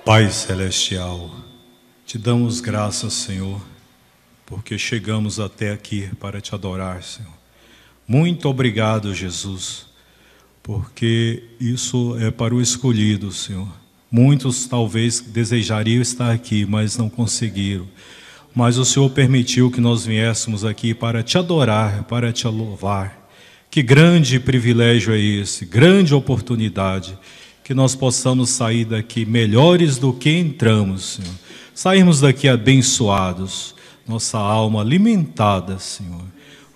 Pai Celestial, te damos graças, Senhor, porque chegamos até aqui para te adorar, Senhor. Muito obrigado, Jesus, porque isso é para o escolhido, Senhor. Muitos talvez desejariam estar aqui, mas não conseguiram. Mas o Senhor permitiu que nós viéssemos aqui para te adorar, para te louvar. Que grande privilégio é esse, grande oportunidade, que nós possamos sair daqui melhores do que entramos, Senhor. Sairmos daqui abençoados, nossa alma alimentada, Senhor.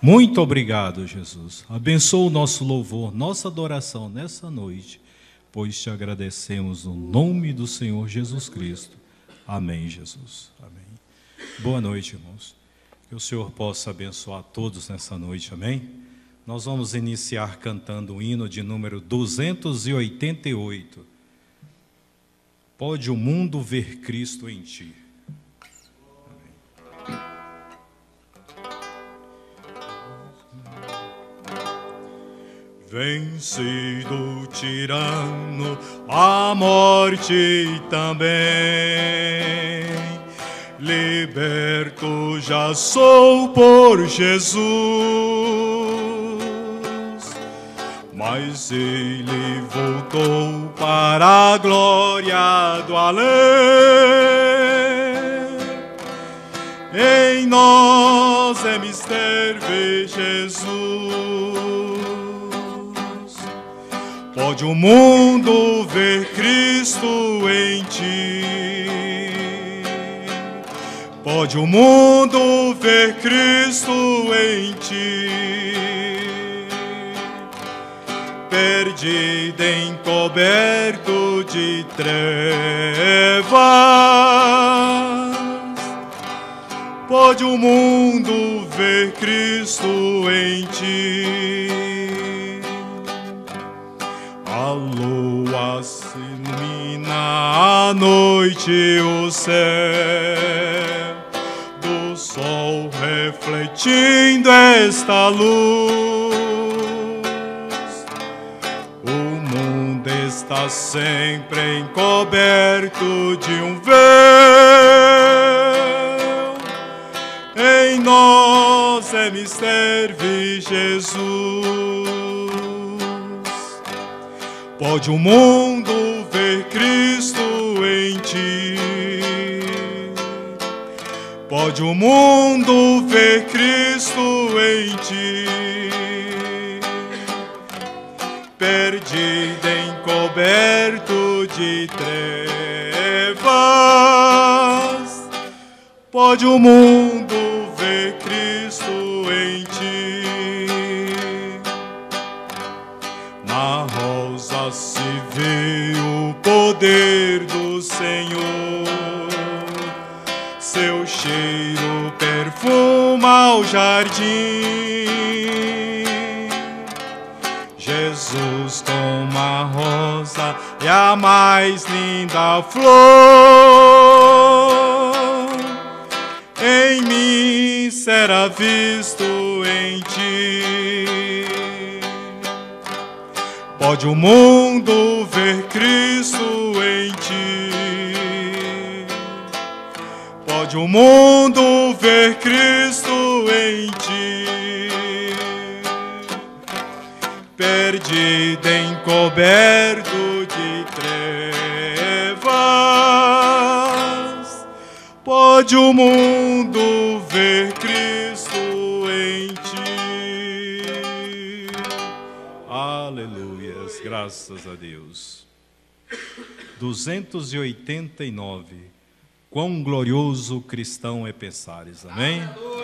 Muito obrigado, Jesus. Abençoa o nosso louvor, nossa adoração nessa noite, pois te agradecemos no nome do Senhor Jesus Cristo. Amém, Jesus. Amém. Boa noite, irmãos. Que o Senhor possa abençoar todos nessa noite, amém? Nós vamos iniciar cantando o hino de número 288. Pode o mundo ver Cristo em ti. Amém. Vencido o tirano, a morte também, liberto já sou por Jesus, mas ele voltou para a glória do além. Em nós é mister ver Jesus. Pode o mundo ver Cristo em ti. Pode o mundo ver Cristo em ti. Perdido, encoberto de trevas, pode o mundo ver Cristo em ti. A lua se ilumina à noite o céu, do sol refletindo esta luz. Está sempre encoberto de um véu. Em nós é mister ver Jesus. Pode o mundo ver Cristo em ti. Pode o mundo ver Cristo em ti. Perdido, encoberto de trevas, pode o mundo ver Cristo em ti. Na rosa se vê o poder do Senhor, seu cheiro perfuma o jardim. Jesus como a rosa é a mais linda flor. Em mim será visto em ti. Pode o mundo ver Cristo em ti. Pode o mundo ver Cristo em ti. Perdido, encoberto de trevas, pode o mundo ver Cristo em ti. Aleluias, graças a Deus. 289. Quão glorioso cristão é pensares, amém? Aleluia.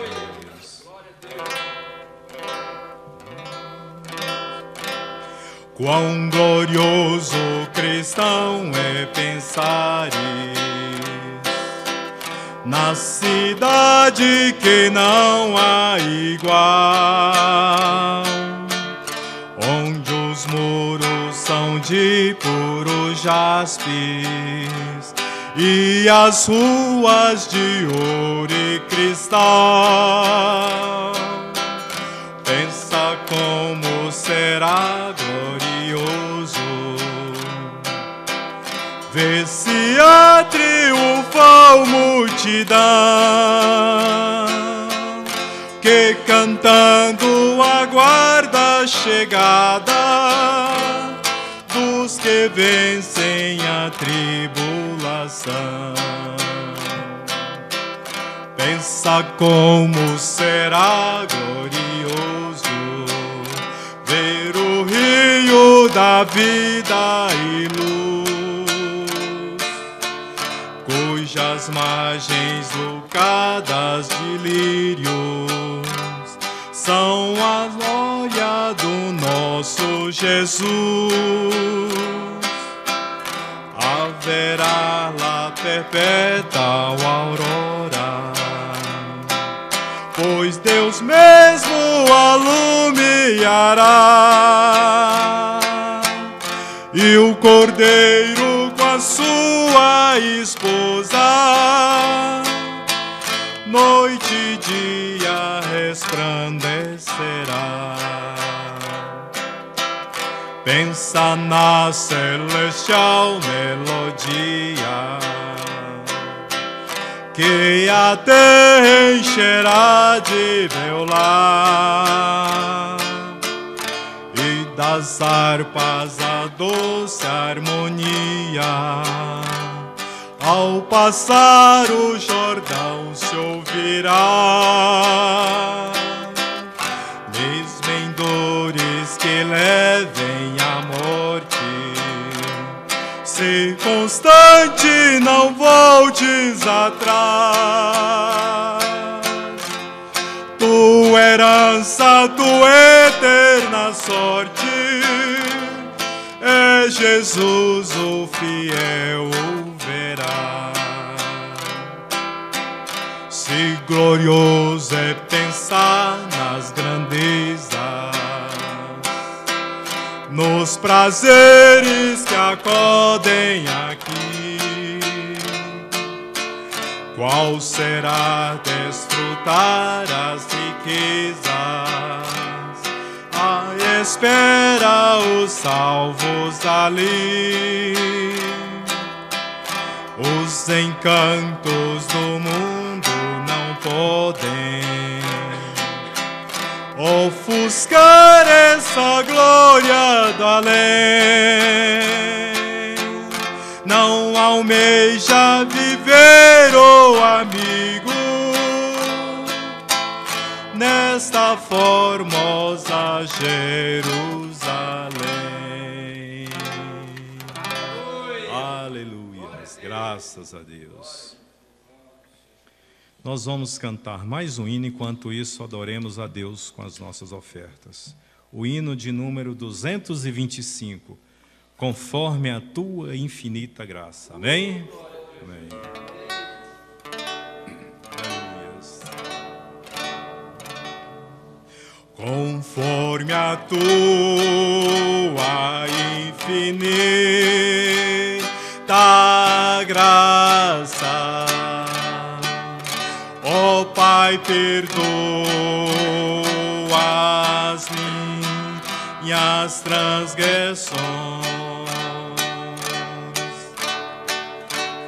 Quão glorioso cristão é pensares na cidade que não há igual, onde os muros são de puro jaspis e as ruas de ouro e cristal. Pensa como será glorioso vê-se a triunfal multidão, que cantando aguarda a chegada dos que vencem a tribulação. Pensa como será glorioso ver o rio da vida e luz, cujas margens loucadas de lírios são a glória do nosso Jesus. Haverá lá perpétua aurora, pois Deus mesmo alumiará, e o Cordeiro com a sua esposa noite e dia resplandecerá. Pensa na celestial melodia, que a terra encherá de violar, e das harpas a doce harmonia, ao passar o Jordão se ouvirá. Mesmo em dores que levem à morte, se constante não voltes atrás. Tua herança, tua eterna sorte, é Jesus o fiel o verá. Se glorioso é pensar nas grandezas, nos prazeres que acodem aqui, qual será desfrutar as riquezas, à espera os salvos ali. Os encantos do mundo não podem ofuscar essa glória do além. Não almeja viver, oh amigo, nesta formosa Jerusalém. Aleluia, graças a Deus. Nós vamos cantar mais um hino, enquanto isso adoremos a Deus com as nossas ofertas. O hino de número 225, conforme a tua infinita graça. Amém? Amém. Conforme a tua infinita graça, ó Pai, perdoa as minhas transgressões,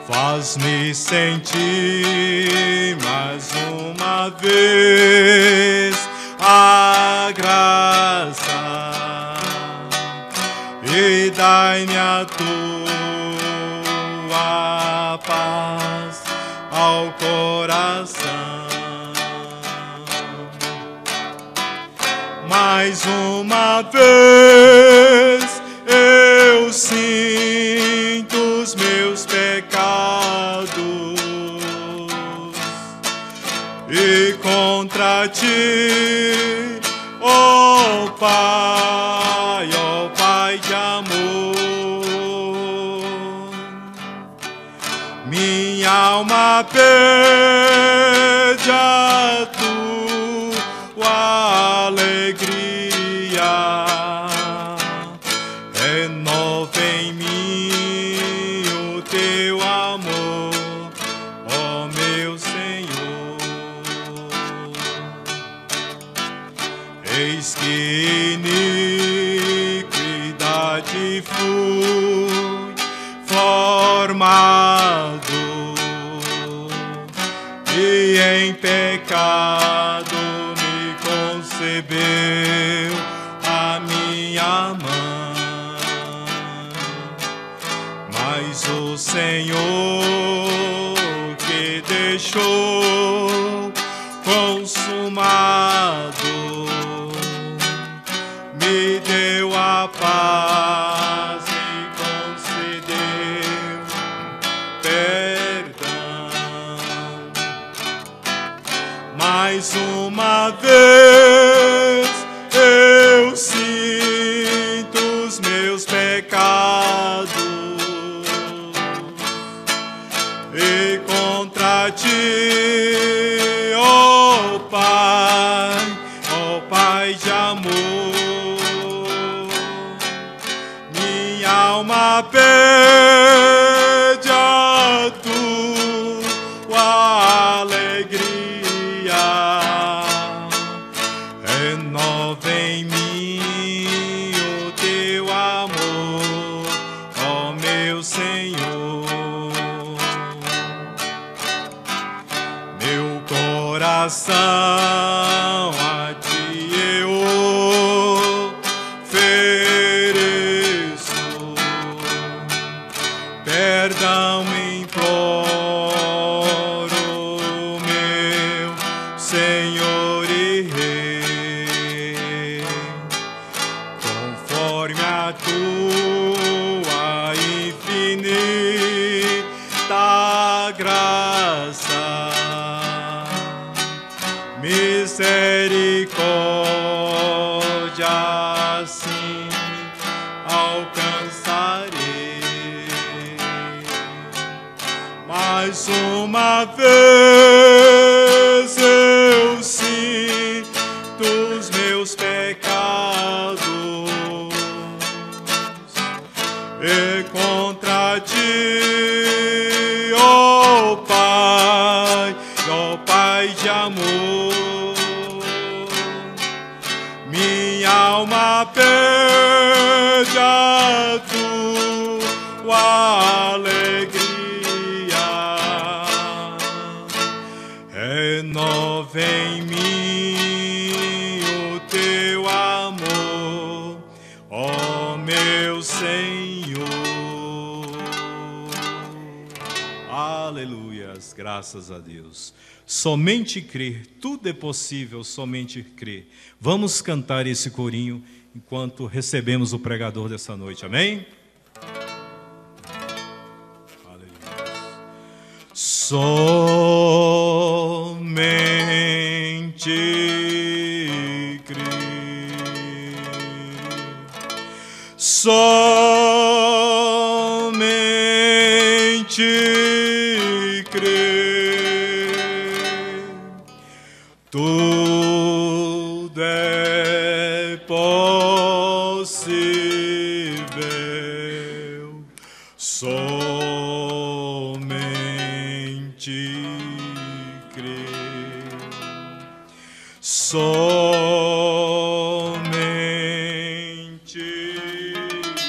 faz-me sentir mais uma vez a graça e dai-me a tua paz ao coração. Mais uma vez eu sinto os meus pecados e contra ti, ó Pai de amor, minha alma pede a tua alegria, renova em mim o teu amor, ó meu Senhor. Eis que iniquidade fui, consumado, e em pecado me concebeu a minha mãe. Mas o Senhor que deixou consumado me deu a paz e concedeu perdão. Mais uma vez eu sinto os meus pecados e contra ti, ó Pai de amor, minha alma pede a tua alegria. Renova em mim o teu amor, ó meu Senhor. Meu coração a ti eu ofereço, perdão imploro, meu Senhor e Rei, conforme a tua infinita graça, misericórdia assim alcançarei. Mais uma vez eu sinto os meus pecados e contra ti, ó Pai de amor, minha alma pede a tua alegria. Renova em mim o teu amor, ó meu Senhor. Aleluias, graças a Deus. Somente crer, tudo é possível, somente crer. Vamos cantar esse corinho enquanto recebemos o pregador dessa noite, amém? Aleluia. Somente crer, somente crer, tudo é possível, somente crer, somente crer,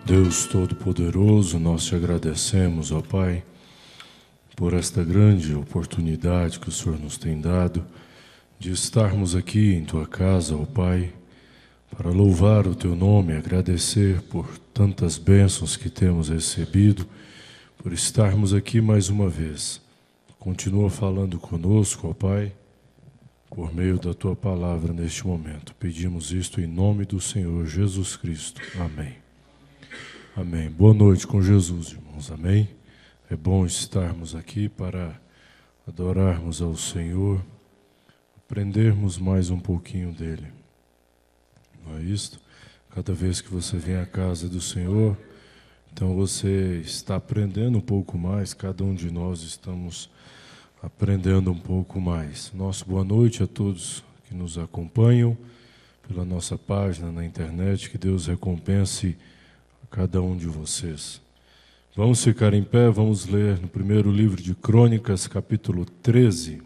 Deus Todo-Poderoso, nós te agradecemos, ó Pai, por esta grande oportunidade que o Senhor nos tem dado de estarmos aqui em Tua casa, ó Pai, para louvar o Teu nome, agradecer por tantas bênçãos que temos recebido, por estarmos aqui mais uma vez. Continua falando conosco, ó Pai, por meio da Tua palavra neste momento. Pedimos isto em nome do Senhor Jesus Cristo. Amém. Amém. Boa noite com Jesus, irmãos. Amém. É bom estarmos aqui para adorarmos ao Senhor, aprendermos mais um pouquinho dEle. Não é isto? Cada vez que você vem à casa do Senhor, então você está aprendendo um pouco mais, cada um de nós estamos aprendendo um pouco mais. Nossa boa noite a todos que nos acompanham pela nossa página na internet. Que Deus recompense a cada um de vocês. Vamos ficar em pé, vamos ler no primeiro livro de Crônicas, capítulo 13.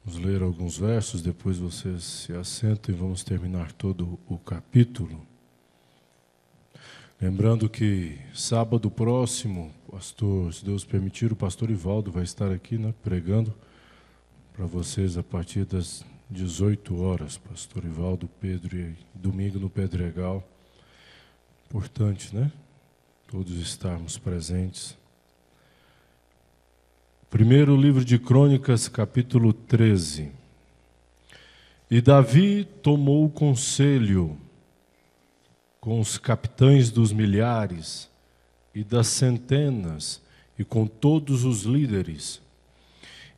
Vamos ler alguns versos, depois vocês se assentam e vamos terminar todo o capítulo. Lembrando que sábado próximo, pastor, se Deus permitir, o pastor Ivaldo vai estar aqui, pregando para vocês a partir das 18 horas. Pastor Ivaldo, Pedro, e domingo no Pedregal. Importante, todos estarmos presentes. Primeiro livro de Crônicas, capítulo 13. E Davi tomou conselho com os capitães dos milhares e das centenas e com todos os líderes.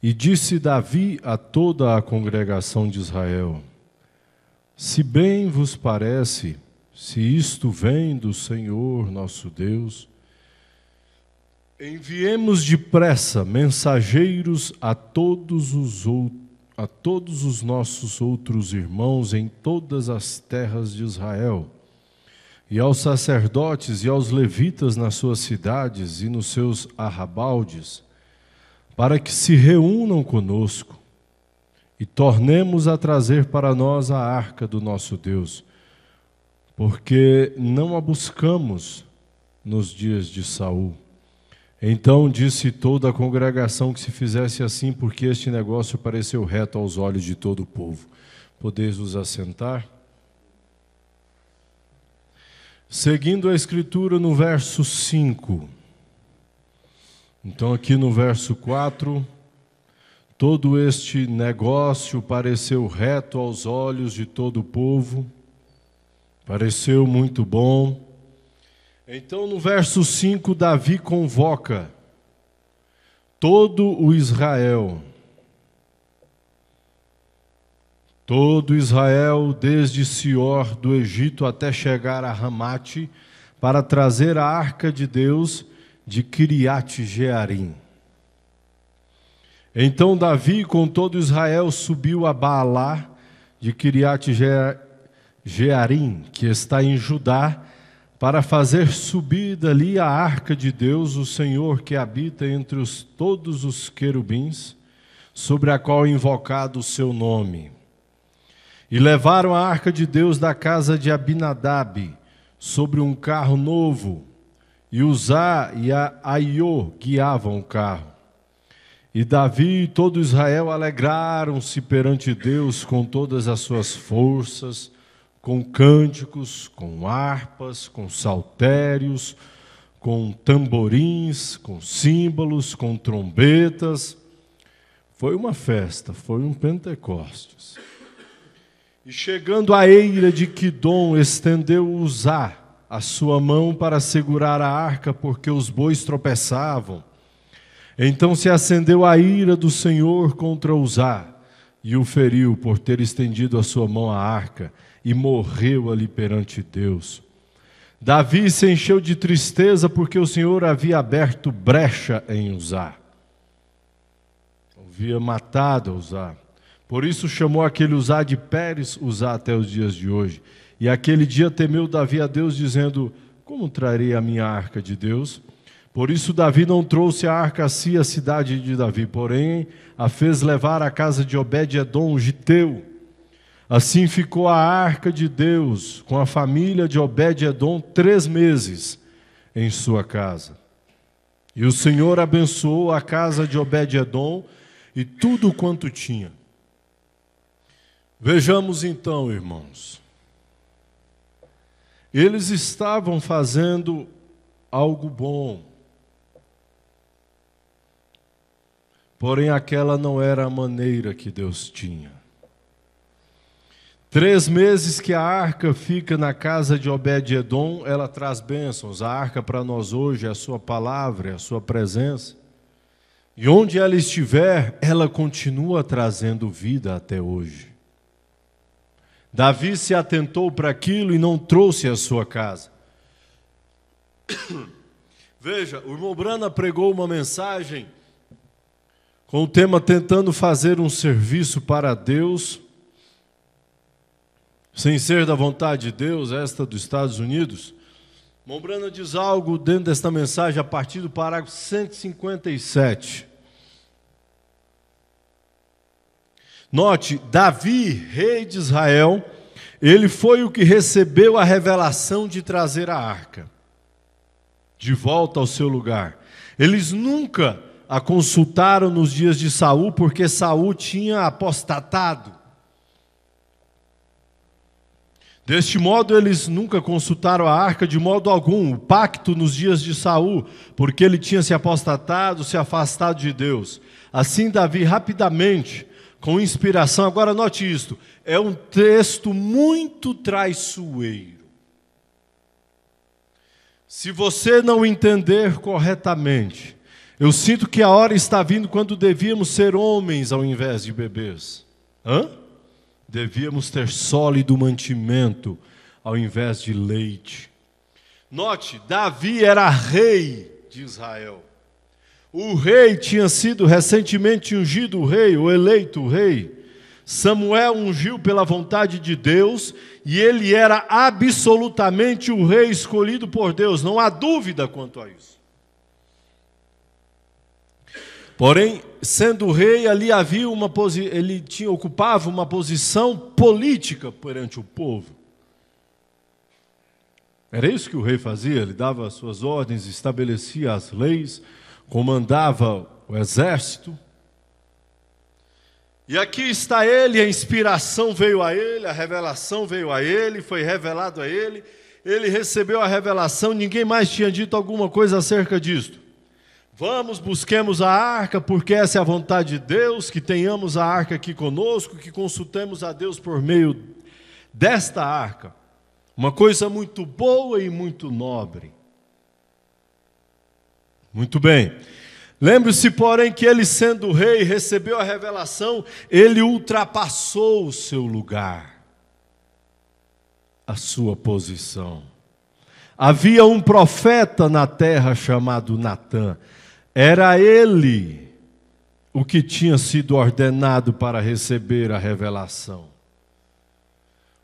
E disse Davi a toda a congregação de Israel: se bem vos parece, se isto vem do Senhor nosso Deus, enviemos depressa mensageiros a todos os nossos outros irmãos em todas as terras de Israel, e aos sacerdotes e aos levitas nas suas cidades e nos seus arrabaldes, para que se reúnam conosco e tornemos a trazer para nós a arca do nosso Deus, porque não a buscamos nos dias de Saul. Então disse toda a congregação que se fizesse assim, porque este negócio pareceu reto aos olhos de todo o povo. Podeis vos assentar? Seguindo a escritura no verso 5. Então aqui no verso 4, todo este negócio pareceu reto aos olhos de todo o povo, pareceu muito bom. Então no verso 5, Davi convoca todo o Israel. Todo Israel, desde Sior do Egito até chegar a Ramate, para trazer a arca de Deus de Kiriat Jearim. Então Davi com todo Israel subiu a Baalá de Kiriat Jearim, que está em Judá, para fazer subir dali a arca de Deus, o Senhor que habita entre todos os querubins, sobre a qual é invocado o seu nome. E levaram a arca de Deus da casa de Abinadab sobre um carro novo, e Uzá e a Aiô guiavam o carro. E Davi e todo Israel alegraram-se perante Deus com todas as suas forças, com cânticos, com harpas, com saltérios, com tamborins, com símbolos, com trombetas. Foi uma festa, foi um Pentecostes. E chegando à eira de Quidom, estendeu Uzá a sua mão para segurar a arca, porque os bois tropeçavam. Então se acendeu a ira do Senhor contra Uzá, e o feriu por ter estendido a sua mão à arca, e morreu ali perante Deus. Davi se encheu de tristeza, porque o Senhor havia aberto brecha em Uzá. Havia matado Uzá. Por isso chamou aquele Uzá de Pérez Uzá até os dias de hoje. E aquele dia temeu Davi a Deus, dizendo: como trarei a minha arca de Deus? Por isso Davi não trouxe a arca a si, a cidade de Davi, porém a fez levar à casa de Obed-edom, o giteu. Assim ficou a arca de Deus com a família de Obed-edom 3 meses em sua casa. E o Senhor abençoou a casa de Obed-edom e tudo quanto tinha. Vejamos então, irmãos. Eles estavam fazendo algo bom. Porém, aquela não era a maneira que Deus tinha. 3 meses que a arca fica na casa de Obed-edom, ela traz bênçãos. A arca para nós hoje é a sua palavra, é a sua presença. E onde ela estiver, ela continua trazendo vida até hoje. Davi se atentou para aquilo e não trouxe à sua casa. Veja, o irmão Brana pregou uma mensagem com o tema tentando fazer um serviço para Deus, sem ser da vontade de Deus, esta dos Estados Unidos. O irmão Brana diz algo dentro desta mensagem a partir do parágrafo 157. Note, Davi, rei de Israel, ele foi o que recebeu a revelação de trazer a arca de volta ao seu lugar. Eles nunca a consultaram nos dias de Saul, porque Saul tinha apostatado. Deste modo, eles nunca consultaram a arca de modo algum, o pacto nos dias de Saul, porque ele tinha se apostatado, se afastado de Deus. Assim, Davi, rapidamente, com inspiração, agora note isto, é um texto muito traiçoeiro. Se você não entender corretamente, eu sinto que a hora está vindo quando devíamos ser homens ao invés de bebês. Devíamos ter sólido mantimento ao invés de leite. Note, Davi era rei de Israel. O rei tinha sido recentemente ungido o rei, ou eleito o rei. Samuel ungiu pela vontade de Deus e ele era absolutamente o rei escolhido por Deus, não há dúvida quanto a isso. Porém, sendo rei, ali havia ocupava uma posição política perante o povo. Era isso que o rei fazia, ele dava as suas ordens, estabelecia as leis, comandava o exército. E aqui está ele, a inspiração veio a ele, a revelação veio a ele, foi revelado a ele, ele recebeu a revelação, ninguém mais tinha dito alguma coisa acerca disto. Vamos, busquemos a arca, porque essa é a vontade de Deus, que tenhamos a arca aqui conosco, que consultemos a Deus por meio desta arca. Uma coisa muito boa e muito nobre. Muito bem. Lembre-se, porém, que ele, sendo rei, recebeu a revelação, ele ultrapassou o seu lugar, a sua posição. Havia um profeta na terra chamado Natã. Era ele o que tinha sido ordenado para receber a revelação.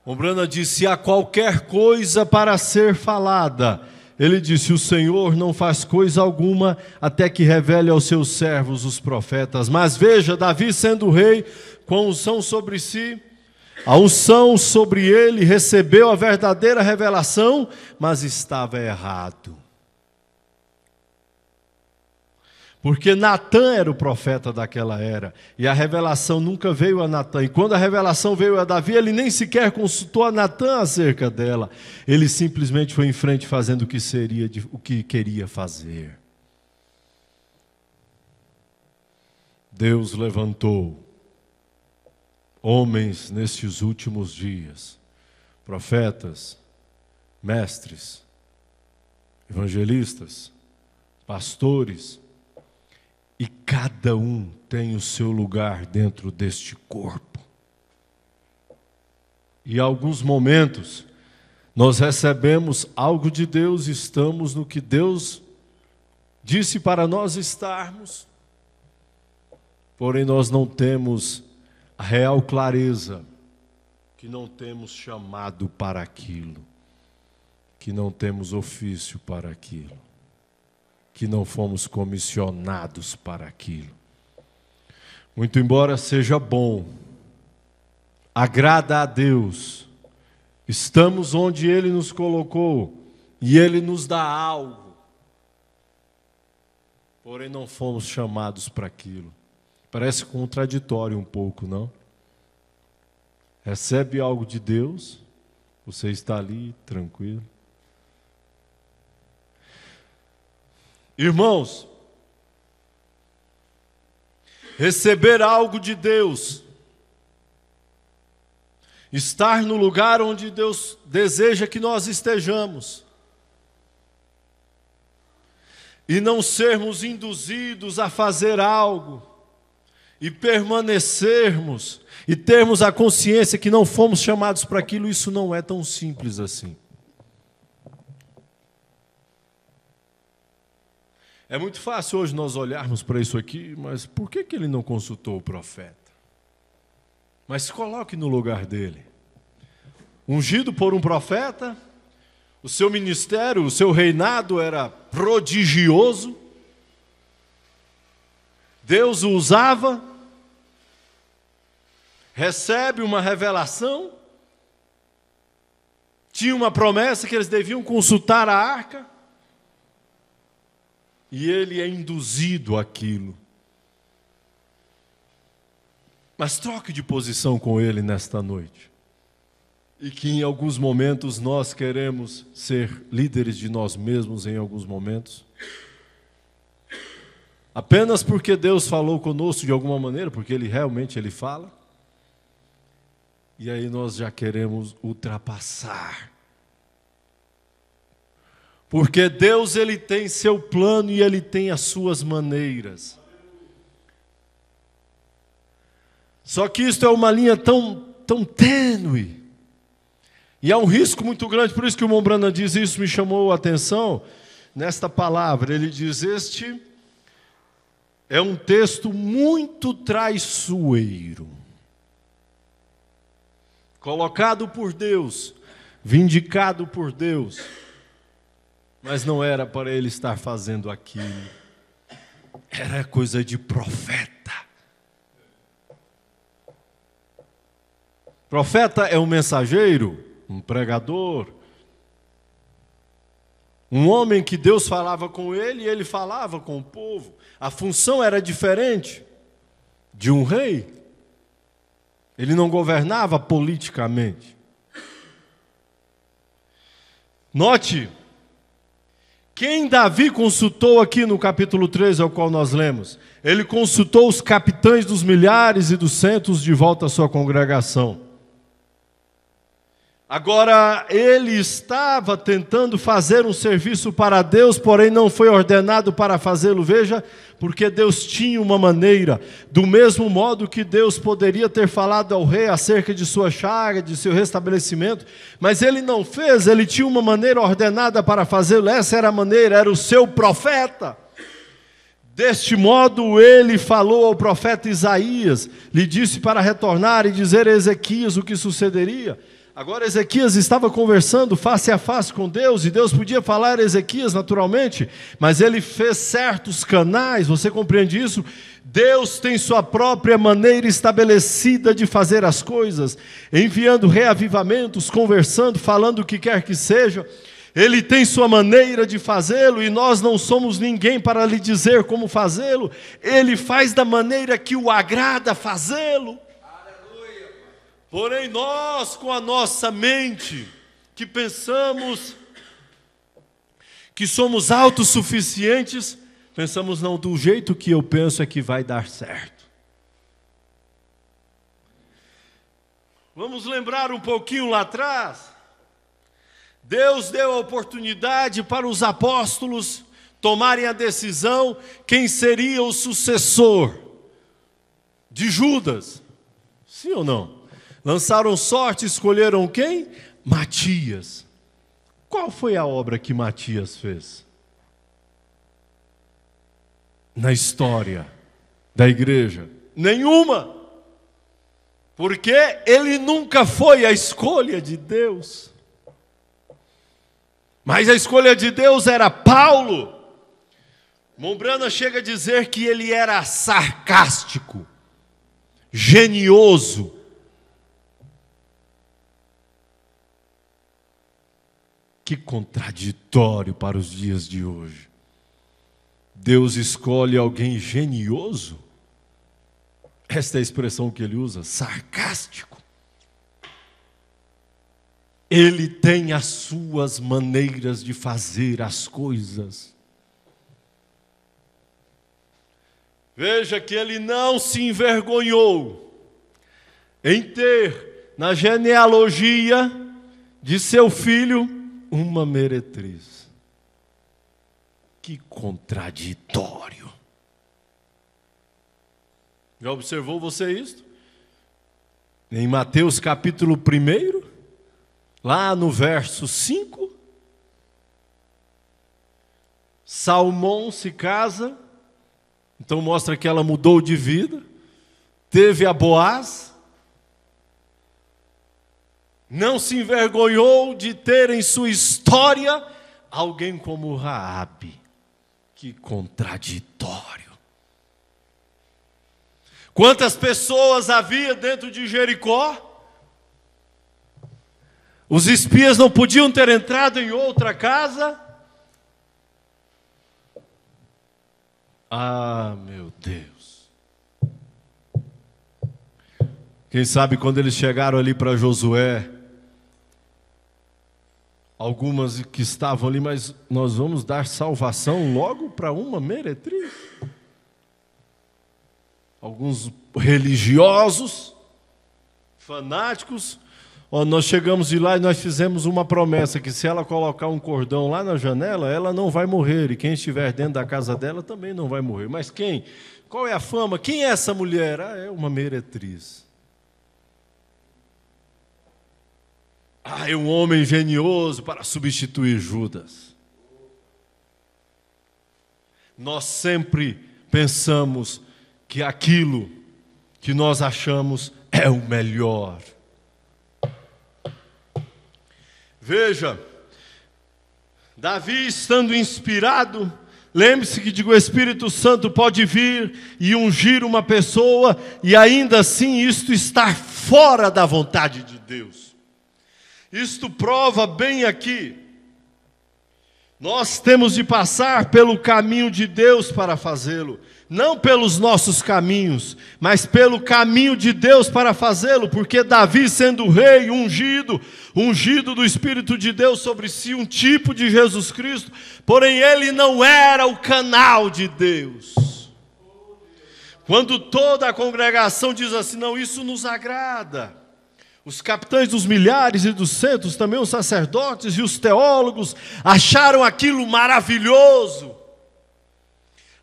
Brana disse: há qualquer coisa para ser falada. Ele disse: o Senhor não faz coisa alguma até que revele aos seus servos os profetas. Mas veja, Davi sendo rei, com unção sobre si, a unção sobre ele, recebeu a verdadeira revelação, mas estava errado. Porque Natã era o profeta daquela era, e a revelação nunca veio a Natã. E quando a revelação veio a Davi, ele nem sequer consultou a Natã acerca dela. Ele simplesmente foi em frente fazendo o que queria fazer. Deus levantou homens nestes últimos dias, profetas, mestres, evangelistas, pastores, e cada um tem o seu lugar dentro deste corpo. E em alguns momentos, nós recebemos algo de Deus, estamos no que Deus disse para nós estarmos, porém nós não temos a real clareza, que não temos chamado para aquilo, que não temos ofício para aquilo, que não fomos comissionados para aquilo. Muito embora seja bom, agrada a Deus, estamos onde Ele nos colocou e Ele nos dá algo, porém não fomos chamados para aquilo. Parece contraditório um pouco, não? Recebe algo de Deus, você está ali tranquilo. Irmãos, receber algo de Deus, estar no lugar onde Deus deseja que nós estejamos, e não sermos induzidos a fazer algo, e permanecermos, e termos a consciência que não fomos chamados para aquilo, isso não é tão simples assim. É muito fácil hoje nós olharmos para isso aqui, mas por que ele não consultou o profeta? Mas se coloque no lugar dele. Ungido por um profeta, o seu ministério, o seu reinado era prodigioso. Deus o usava, recebe uma revelação, tinha uma promessa que eles deviam consultar a arca, e ele é induzido àquilo. Mas troque de posição com ele nesta noite. E que em alguns momentos nós queremos ser líderes de nós mesmos em alguns momentos. Apenas porque Deus falou conosco de alguma maneira, porque Ele realmente fala. E aí nós já queremos ultrapassar. Porque Deus Ele tem seu plano e Ele tem as suas maneiras. Só que isto é uma linha tão tênue. E há um risco muito grande, por isso que o irmão Branham diz, isso me chamou a atenção, nesta palavra. Ele diz, este é um texto muito traiçoeiro. Colocado por Deus, vindicado por Deus, mas não era para ele estar fazendo aquilo. Era coisa de profeta. Profeta é um mensageiro, um pregador, um homem que Deus falava com ele e ele falava com o povo. A função era diferente de um rei. Ele não governava politicamente. Note, quem Davi consultou aqui no capítulo 3, ao qual nós lemos? Ele consultou os capitães dos milhares e dos centos de volta à sua congregação. Agora, ele estava tentando fazer um serviço para Deus, porém não foi ordenado para fazê-lo. Veja, porque Deus tinha uma maneira, do mesmo modo que Deus poderia ter falado ao rei acerca de sua chaga, de seu restabelecimento, mas ele não fez, ele tinha uma maneira ordenada para fazê-lo. Essa era a maneira, era o seu profeta. Deste modo ele falou ao profeta Isaías, lhe disse para retornar e dizer a Ezequias o que sucederia. Agora Ezequias estava conversando face a face com Deus, e Deus podia falar a Ezequias naturalmente, mas ele fez certos canais, você compreende isso? Deus tem sua própria maneira estabelecida de fazer as coisas, enviando reavivamentos, conversando, falando o que quer que seja. Ele tem sua maneira de fazê-lo, e nós não somos ninguém para lhe dizer como fazê-lo. Ele faz da maneira que o agrada fazê-lo. Porém, nós, com a nossa mente, que pensamos que somos autossuficientes, pensamos, não, do jeito que eu penso é que vai dar certo. Vamos lembrar um pouquinho lá atrás. Deus deu a oportunidade para os apóstolos tomarem a decisão quem seria o sucessor de Judas. Sim ou não? Lançaram sorte, escolheram quem? Matias. Qual foi a obra que Matias fez? Na história da igreja? Nenhuma. Porque ele nunca foi a escolha de Deus. Mas a escolha de Deus era Paulo. Mombrana chega a dizer que ele era sarcástico, genioso. Que contraditório para os dias de hoje. Deus escolhe alguém genioso? Esta é a expressão que ele usa, sarcástico. Ele tem as suas maneiras de fazer as coisas. Veja que ele não se envergonhou em ter na genealogia de seu filho uma meretriz. Que contraditório. Já observou você isto? Em Mateus capítulo 1, lá no verso 5, Salmão se casa, então mostra que ela mudou de vida. Teve a Boaz, não se envergonhou de ter em sua história alguém como Raabe. Que contraditório. Quantas pessoas havia dentro de Jericó? Os espias não podiam ter entrado em outra casa? Ah, meu Deus. Quem sabe quando eles chegaram ali para Josué, algumas que estavam ali, mas nós vamos dar salvação logo para uma meretriz? Alguns religiosos, fanáticos, nós chegamos de lá e nós fizemos uma promessa, que se ela colocar um cordão lá na janela, ela não vai morrer, e quem estiver dentro da casa dela também não vai morrer. Mas quem? Qual é a fama? Quem é essa mulher? Ah, é uma meretriz. Ah, é um homem genioso para substituir Judas. Nós sempre pensamos que aquilo que nós achamos é o melhor. Veja, Davi estando inspirado, lembre-se que o Espírito Santo pode vir e ungir uma pessoa e ainda assim isto estar fora da vontade de Deus. Isto prova bem aqui. Nós temos de passar pelo caminho de Deus para fazê-lo. Não pelos nossos caminhos, mas pelo caminho de Deus para fazê-lo. Porque Davi, sendo rei, ungido do Espírito de Deus sobre si, um tipo de Jesus Cristo, porém ele não era o canal de Deus. Quando toda a congregação diz assim, não, isso nos agrada. Os capitães dos milhares e dos centos, também os sacerdotes e os teólogos, acharam aquilo maravilhoso.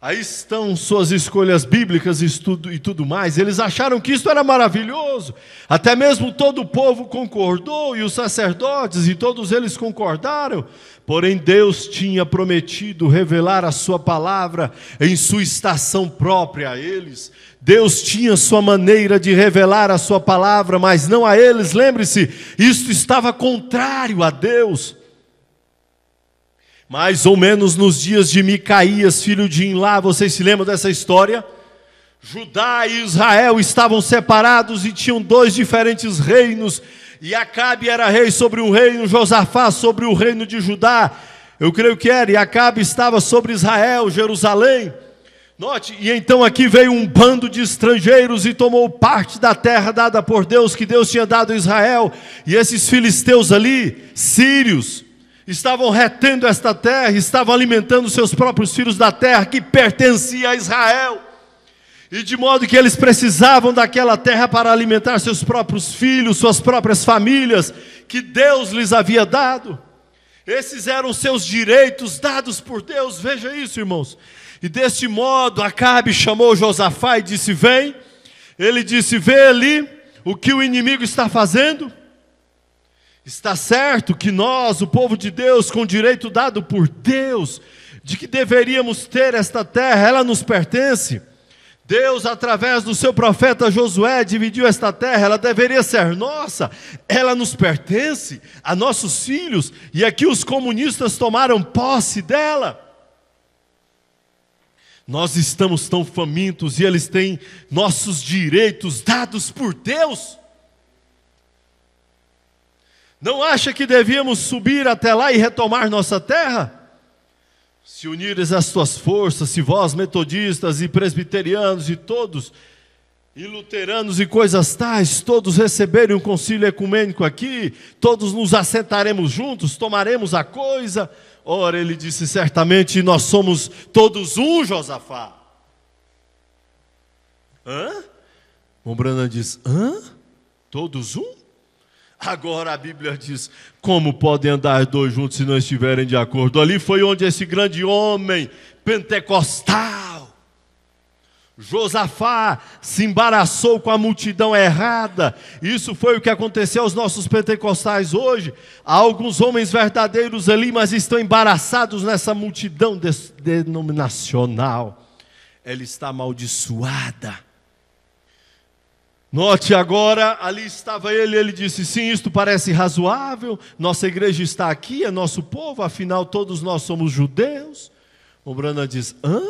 Aí estão suas escolhas bíblicas e tudo mais. Eles acharam que isso era maravilhoso. Até mesmo todo o povo concordou, e os sacerdotes, e todos eles concordaram. Porém, Deus tinha prometido revelar a sua palavra em sua estação própria a eles. Deus tinha sua maneira de revelar a sua palavra, mas não a eles. Lembre-se, isto estava contrário a Deus. Mais ou menos nos dias de Micaías, filho de Imlá, vocês se lembram dessa história? Judá e Israel estavam separados e tinham dois diferentes reinos. E Acabe era rei sobre um reino, Josafá sobre o reino de Judá. Eu creio que era, e Acabe estava sobre Israel, Jerusalém. Note, e então aqui veio um bando de estrangeiros e tomou parte da terra dada por Deus, que Deus tinha dado a Israel. E esses filisteus ali, sírios, estavam retendo esta terra, estavam alimentando seus próprios filhos da terra que pertencia a Israel. E de modo que eles precisavam daquela terra para alimentar seus próprios filhos, suas próprias famílias, que Deus lhes havia dado. Esses eram seus direitos dados por Deus, veja isso, irmãos. E deste modo Acabe chamou Josafá e disse, vem. Ele disse, vê ali o que o inimigo está fazendo. Está certo que nós, o povo de Deus, com o direito dado por Deus, de que deveríamos ter esta terra, ela nos pertence. Deus, através do seu profeta Josué, dividiu esta terra, ela deveria ser nossa, ela nos pertence, a nossos filhos, e aqui os comunistas tomaram posse dela. Nós estamos tão famintos e eles têm nossos direitos dados por Deus. Não acha que devíamos subir até lá e retomar nossa terra? Se unires as tuas forças, se vós metodistas e presbiterianos e todos, e luteranos e coisas tais, todos receberem um concílio ecumênico aqui, todos nos assentaremos juntos, tomaremos a coisa. Ora, ele disse, certamente nós somos todos um, Josafá. Hã? Mombrana diz, hã? Todos um? Agora a Bíblia diz, como podem andar dois juntos se não estiverem de acordo? Ali foi onde esse grande homem pentecostal, Josafá se embaraçou com a multidão errada. Isso foi o que aconteceu aos nossos pentecostais hoje. Há alguns homens verdadeiros ali, mas estão embaraçados nessa multidão denominacional. Ela está amaldiçoada. Note agora, ali estava ele disse, sim, isto parece razoável, nossa igreja está aqui, é nosso povo, afinal todos nós somos judeus. O Branham diz, hã?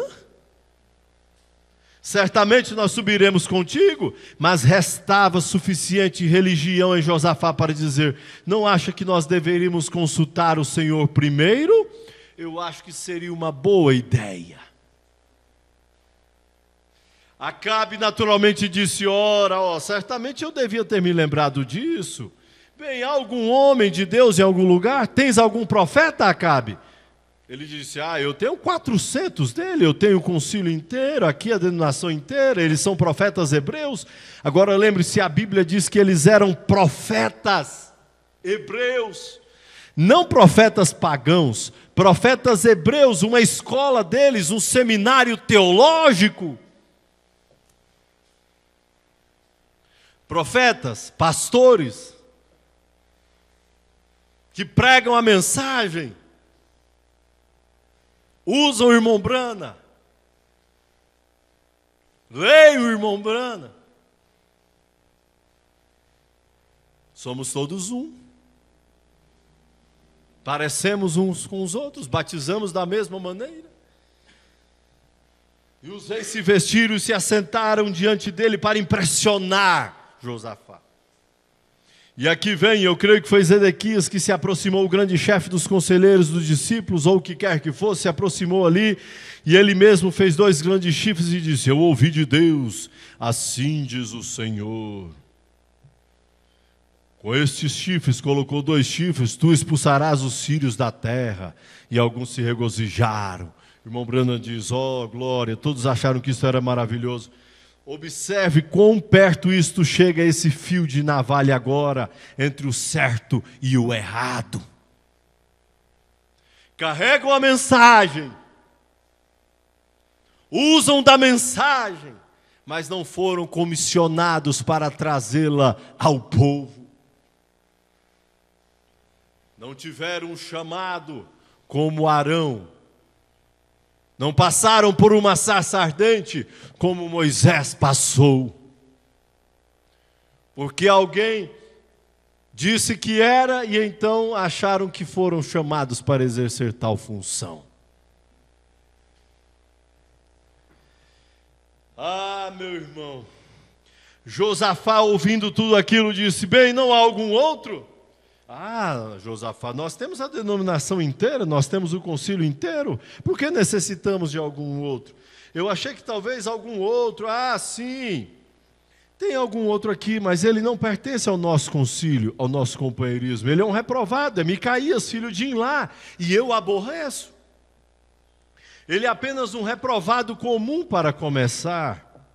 Certamente nós subiremos contigo, mas restava suficiente religião em Josafá para dizer, não acha que nós deveríamos consultar o Senhor primeiro? Eu acho que seria uma boa ideia. Acabe naturalmente disse, ora, certamente eu devia ter me lembrado disso. Bem, há algum homem de Deus em algum lugar? Tens algum profeta, Acabe? Ele disse, eu tenho 400 dele, eu tenho o concílio inteiro, aqui a denominação inteira, eles são profetas hebreus. Agora lembre-se, a Bíblia diz que eles eram profetas hebreus, não profetas pagãos, profetas hebreus, uma escola deles, um seminário teológico. Profetas, pastores, que pregam a mensagem, usam o irmão Brana, leia o irmão Brana. Somos todos um. Parecemos uns com os outros, batizamos da mesma maneira. E os reis se vestiram e se assentaram diante dele para impressionar Josafá. E aqui vem, eu creio que foi Zedequias que se aproximou, o grande chefe dos conselheiros, dos discípulos, ou o que quer que fosse, se aproximou ali, e ele mesmo fez 2 grandes chifres e disse, eu ouvi de Deus, assim diz o Senhor. Com estes chifres, colocou 2 chifres, tu expulsarás os sírios da terra. E alguns se regozijaram. O irmão Branham diz, glória, todos acharam que isso era maravilhoso. Observe quão perto isto chega, esse fio de navalha agora, entre o certo e o errado. Carregam a mensagem, usam da mensagem, mas não foram comissionados para trazê-la ao povo. Não tiveram um chamado como Arão. Não passaram por uma sarça ardente como Moisés passou. Porque alguém disse que era e então acharam que foram chamados para exercer tal função. Meu irmão, Josafá ouvindo tudo aquilo disse, bem, não há algum outro? Josafá, nós temos a denominação inteira, nós temos o concílio inteiro, por que necessitamos de algum outro? Eu achei que talvez algum outro, sim, tem algum outro aqui, mas ele não pertence ao nosso concílio, ao nosso companheirismo, ele é um reprovado, é Micaías, filho de Imlá, e eu aborreço. Ele é apenas um reprovado comum para começar,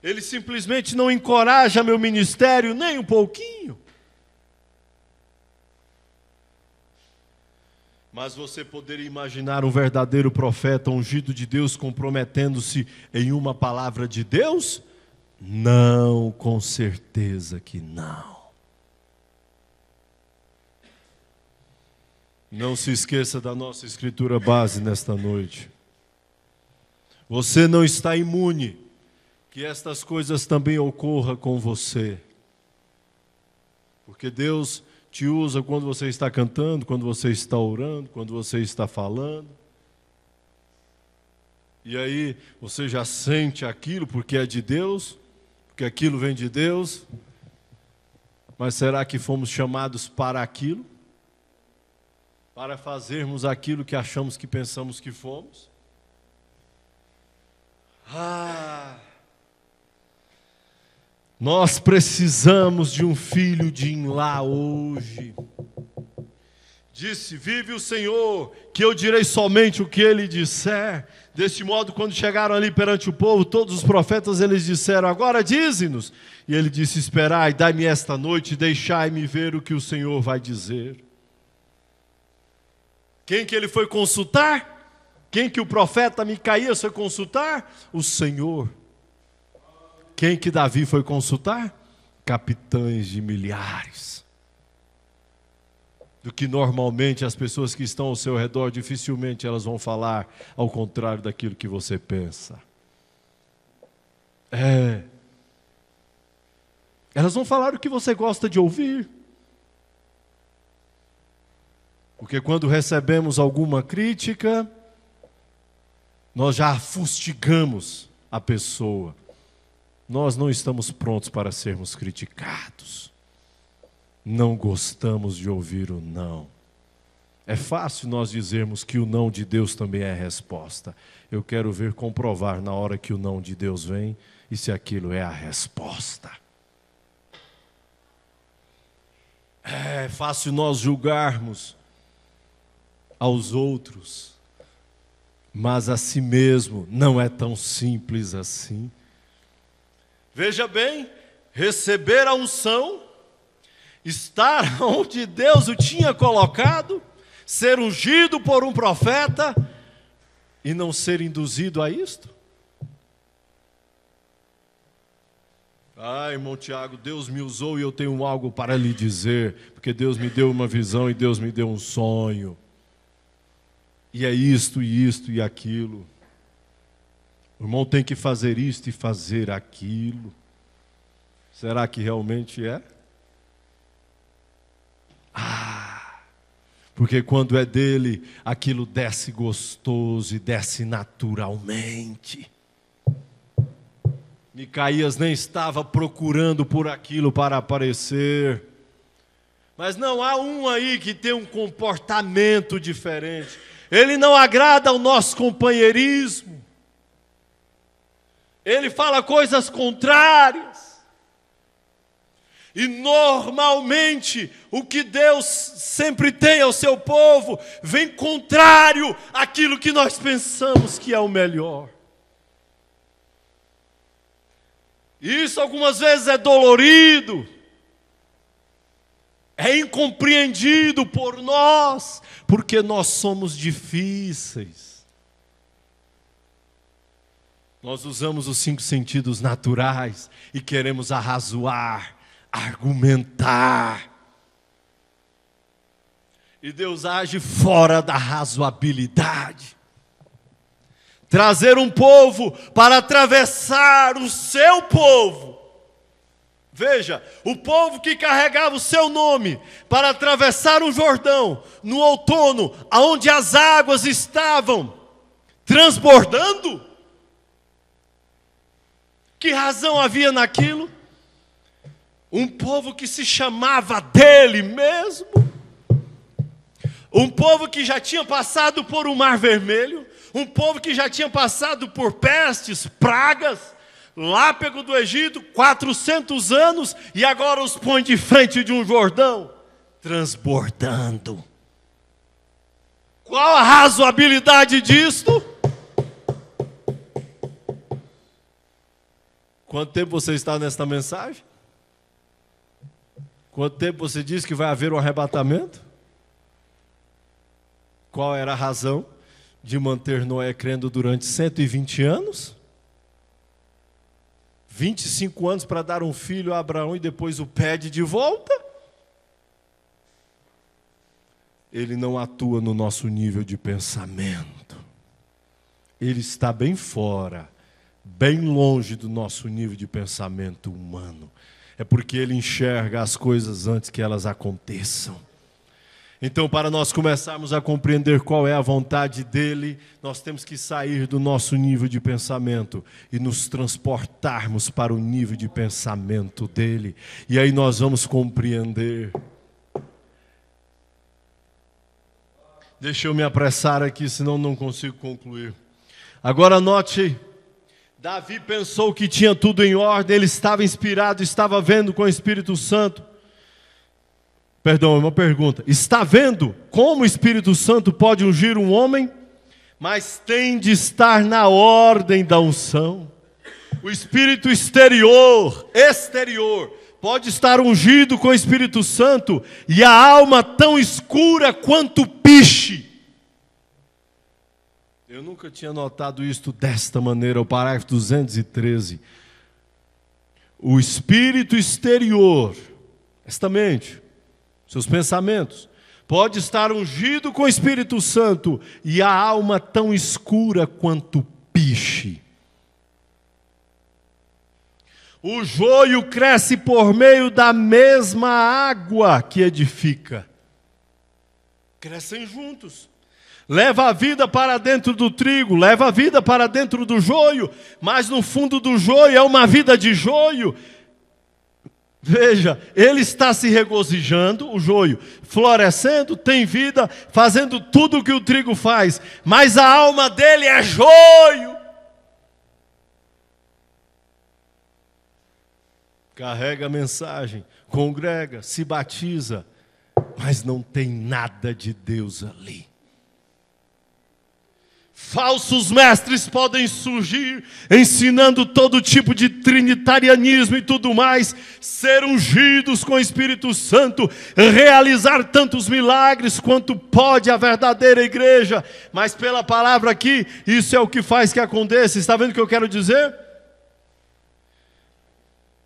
ele simplesmente não encoraja meu ministério nem um pouquinho. Mas você poderia imaginar um verdadeiro profeta ungido de Deus comprometendo-se em uma palavra de Deus? Não, com certeza que não. Não se esqueça da nossa escritura base nesta noite. Você não está imune que estas coisas também ocorram com você. Porque Deus te usa quando você está cantando, quando você está orando, quando você está falando. E aí você já sente aquilo porque é de Deus, porque aquilo vem de Deus. Mas será que fomos chamados para aquilo? Para fazermos aquilo que achamos que pensamos que fomos? Nós precisamos de um filho de Imlá hoje. Disse, vive o Senhor, que eu direi somente o que ele disser. Deste modo, quando chegaram ali perante o povo, todos os profetas, eles disseram, agora dize-nos. E ele disse, esperai, dai-me esta noite, deixai-me ver o que o Senhor vai dizer. Quem que ele foi consultar? Quem que o profeta Micaías foi consultar? O Senhor. Quem que Davi foi consultar? Capitães de milhares. Do que normalmente as pessoas que estão ao seu redor, dificilmente elas vão falar ao contrário daquilo que você pensa. Elas vão falar o que você gosta de ouvir. Porque quando recebemos alguma crítica, nós já fustigamos a pessoa. Nós não estamos prontos para sermos criticados. Não gostamos de ouvir o não. É fácil nós dizermos que o não de Deus também é resposta. Eu quero ver comprovar na hora que o não de Deus vem e se aquilo é a resposta. É fácil nós julgarmos aos outros, mas a si mesmo não é tão simples assim. Veja bem, receber a unção, estar onde Deus o tinha colocado, ser ungido por um profeta e não ser induzido a isto? Irmão Tiago, Deus me usou e eu tenho algo para lhe dizer, porque Deus me deu uma visão e Deus me deu um sonho. E é isto e aquilo. O irmão tem que fazer isto e fazer aquilo. Será que realmente é? Porque quando é dele, aquilo desce gostoso e desce naturalmente. Micaías nem estava procurando por aquilo para aparecer. Mas não há um aí que tem um comportamento diferente. Ele não agrada ao nosso companheirismo. Ele fala coisas contrárias. E normalmente o que Deus sempre tem ao seu povo vem contrário àquilo que nós pensamos que é o melhor. Isso algumas vezes é dolorido, é incompreendido por nós, porque nós somos difíceis. Nós usamos os 5 sentidos naturais e queremos arrazoar, argumentar. E Deus age fora da razoabilidade. Trazer um povo para atravessar o seu povo. Veja, o povo que carregava o seu nome para atravessar o Jordão no outono, aonde as águas estavam transbordando. Que razão havia naquilo? Um povo que se chamava dele mesmo. Um povo que já tinha passado por um mar vermelho. Um povo que já tinha passado por pestes, pragas, lápego do Egito, 400 anos, e agora os põe de frente de um Jordão, transbordando. Qual a razoabilidade disto? Quanto tempo você está nesta mensagem? Quanto tempo você diz que vai haver um arrebatamento? Qual era a razão de manter Noé crendo durante 120 anos? 25 anos para dar um filho a Abraão e depois o pede de volta? Ele não atua no nosso nível de pensamento. Ele está bem fora, bem longe do nosso nível de pensamento humano. É porque ele enxerga as coisas antes que elas aconteçam. Então, para nós começarmos a compreender qual é a vontade dele, nós temos que sair do nosso nível de pensamento e nos transportarmos para o nível de pensamento dele. E aí nós vamos compreender. Deixa eu me apressar aqui, senão não consigo concluir. Agora note, Davi pensou que tinha tudo em ordem, ele estava inspirado, estava vendo com o Espírito Santo. Perdão, é uma pergunta. Está vendo como o Espírito Santo pode ungir um homem? Mas tem de estar na ordem da unção. O Espírito exterior, pode estar ungido com o Espírito Santo e a alma tão escura quanto piche. Eu nunca tinha notado isto desta maneira, o parágrafo 213. o espírito exterior, esta mente, seus pensamentos, pode estar ungido com o Espírito Santo e a alma tão escura quanto piche. O joio cresce por meio da mesma água que edifica. Crescem juntos. Leva a vida para dentro do trigo, leva a vida para dentro do joio, mas no fundo do joio é uma vida de joio. Veja, ele está se regozijando, o joio, florescendo, tem vida, fazendo tudo o que o trigo faz, mas a alma dele é joio. Carrega a mensagem, congrega, se batiza, mas não tem nada de Deus ali. Falsos mestres podem surgir, ensinando todo tipo de trinitarianismo e tudo mais, ser ungidos com o Espírito Santo, realizar tantos milagres quanto pode a verdadeira igreja, mas pela palavra aqui, isso é o que faz que aconteça. Está vendo o que eu quero dizer?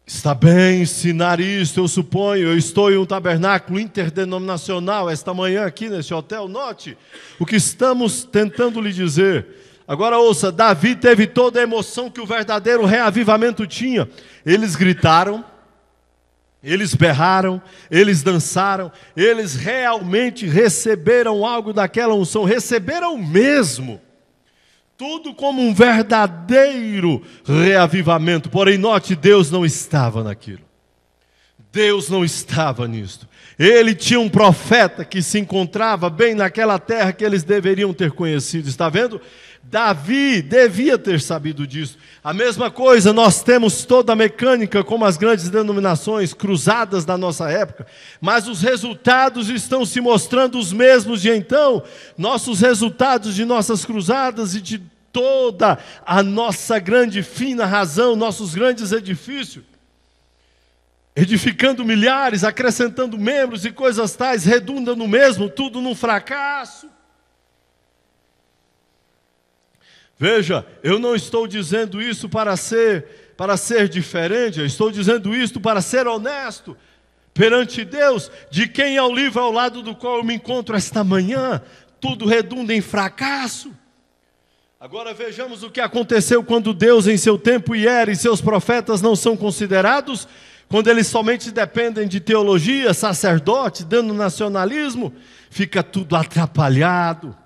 Está bem ensinar isso, eu suponho. Eu estou em um tabernáculo interdenominacional esta manhã aqui nesse hotel. Note o que estamos tentando lhe dizer. Agora ouça, Davi teve toda a emoção que o verdadeiro reavivamento tinha. Eles gritaram, eles berraram, eles dançaram, eles realmente receberam algo daquela unção, receberam mesmo. Tudo como um verdadeiro reavivamento. Porém, note, Deus não estava naquilo. Deus não estava nisto. Ele tinha um profeta que se encontrava bem naquela terra que eles deveriam ter conhecido. Está vendo? Davi devia ter sabido disso. A mesma coisa, nós temos toda a mecânica como as grandes denominações cruzadas da nossa época, mas os resultados estão se mostrando os mesmos de então. Nossos resultados de nossas cruzadas e de toda a nossa grande fina razão, nossos grandes edifícios, edificando milhares, acrescentando membros e coisas tais, redunda no mesmo, tudo num fracasso. Veja, eu não estou dizendo isso para ser diferente, eu estou dizendo isso para ser honesto perante Deus, de quem é o livro ao lado do qual eu me encontro esta manhã. Tudo redunda em fracasso. Agora vejamos o que aconteceu quando Deus em seu tempo hiere e seus profetas não são considerados, quando eles somente dependem de teologia, sacerdote, denominacionalismo, fica tudo atrapalhado.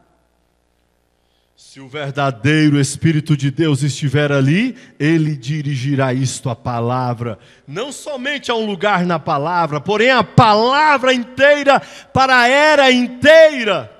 Se o verdadeiro Espírito de Deus estiver ali, Ele dirigirá isto à palavra, não somente a um lugar na palavra, porém a palavra inteira para a era inteira.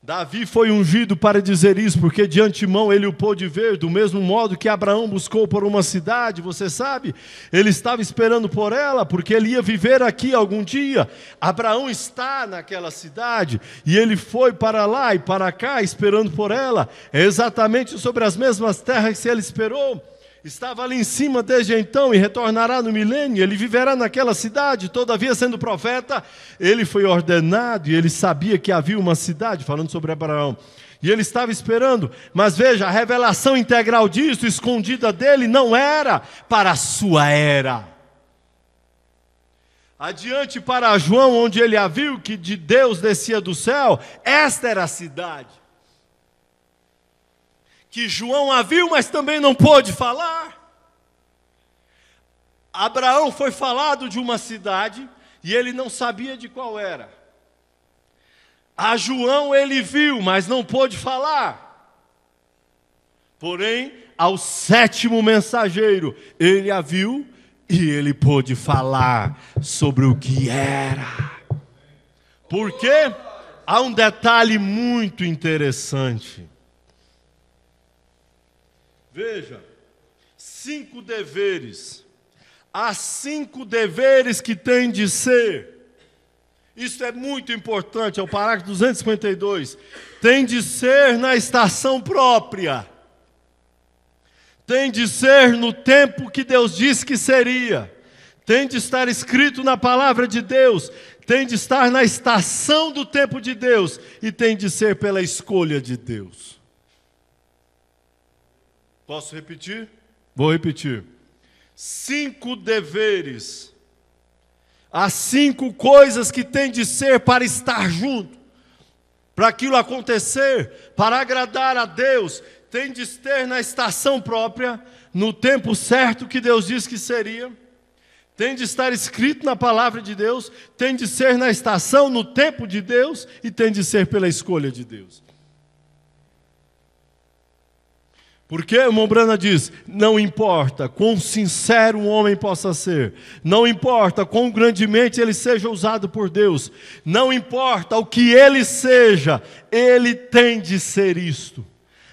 Davi foi ungido para dizer isso, porque de antemão ele o pôde ver, do mesmo modo que Abraão buscou por uma cidade, você sabe, ele estava esperando por ela, porque ele ia viver aqui algum dia. Abraão está naquela cidade, e ele foi para lá e para cá, esperando por ela, é exatamente sobre as mesmas terras que ele esperou. Estava ali em cima desde então e retornará no milênio. Ele viverá naquela cidade. Todavia, sendo profeta, ele foi ordenado e ele sabia que havia uma cidade, falando sobre Abraão. E ele estava esperando. Mas veja, a revelação integral disso, escondida dele, não era para a sua era. Adiante para João, onde ele a viu, que de Deus descia do céu, esta era a cidade. Que João a viu, mas também não pôde falar. Abraão foi falado de uma cidade e ele não sabia de qual era. A João ele viu, mas não pôde falar. Porém, ao sétimo mensageiro, ele a viu e ele pôde falar sobre o que era. Por quê? Há um detalhe muito interessante. Veja, 5 deveres. Há 5 deveres que têm de ser. Isso é muito importante, é o parágrafo 252. Tem de ser na estação própria. Tem de ser no tempo que Deus disse que seria. Tem de estar escrito na palavra de Deus. Tem de estar na estação do tempo de Deus. E tem de ser pela escolha de Deus. Posso repetir? Vou repetir. 5 deveres, as 5 coisas que tem de ser para estar junto, para aquilo acontecer, para agradar a Deus, tem de ter na estação própria, no tempo certo que Deus disse que seria, tem de estar escrito na palavra de Deus, tem de ser na estação, no tempo de Deus, e tem de ser pela escolha de Deus. Porque o irmão Brana diz, não importa quão sincero um homem possa ser, não importa quão grandemente ele seja usado por Deus, não importa o que ele seja, ele tem de ser isto.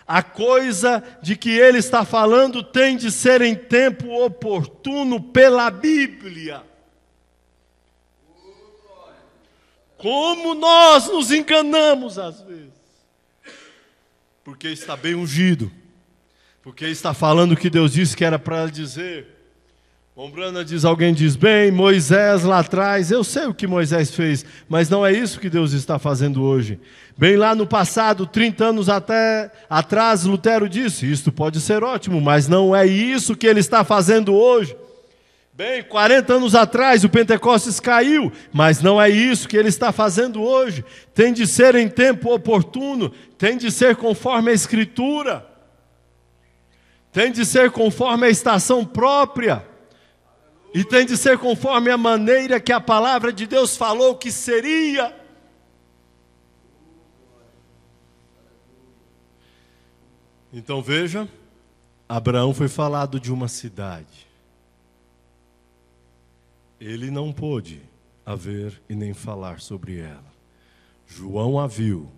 A coisa de que ele está falando tem de ser em tempo oportuno pela Bíblia. Como nós nos enganamos às vezes. Porque está bem ungido. Porque está falando o que Deus disse que era para dizer. Brana diz, alguém diz, bem, Moisés lá atrás, eu sei o que Moisés fez, mas não é isso que Deus está fazendo hoje. Bem lá no passado, 30 anos atrás, Lutero disse, isto pode ser ótimo, mas não é isso que ele está fazendo hoje. Bem, 40 anos atrás o Pentecostes caiu, mas não é isso que ele está fazendo hoje. Tem de ser em tempo oportuno, tem de ser conforme a Escritura. Tem de ser conforme a estação própria. E tem de ser conforme a maneira que a palavra de Deus falou que seria. Então veja, Abraão foi falado de uma cidade. Ele não pôde a ver e nem falar sobre ela. João a viu,